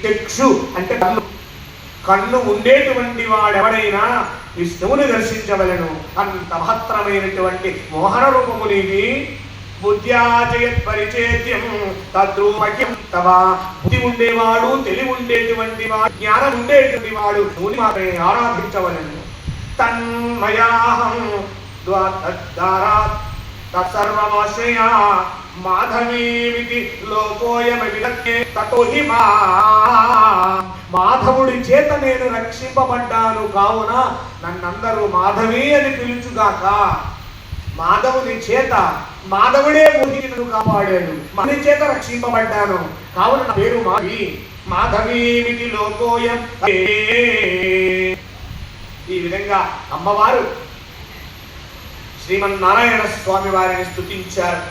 చక్షు అంటే కన్ను, కన్ను ఉండేటువంటి వాడెవడైనా విష్ణువుని దర్శించవలను. అంత మహత్తరమైనటువంటి మోహన రూపము నీది. బుద్ధ్యాచయత్ పరిచేత్యం తద్రూపక్యం తవ. బుద్ధి ఉండేవాడు, తెలివి ఉండేటువంటి వాడు, జ్ఞానం ఉండేటువంటి వాడు నువ్వు మాత్రమే ఆరాధించవలను. తన్మయాహం తత్సర్వమాశ్రయా మాధవీమితి లోకోయమవిలక్ష్యే తతో హి మాధవుడి చేత నేను రక్షింపబడ్డాను, కావున నన్నందరూ మాధవి అని పిలుచుగాక. మాధవుని చేత, మాధవుడే ఊహిను కాపాడాడు, మాధవి చేత రక్షింపబడ్డాను, కావున నా పేరు మాధవి. మాధవీమితి లోకోయం. ఈ విధంగా అమ్మవారు శ్రీమన్నారాయణ స్వామి వారిని స్తుతించారు.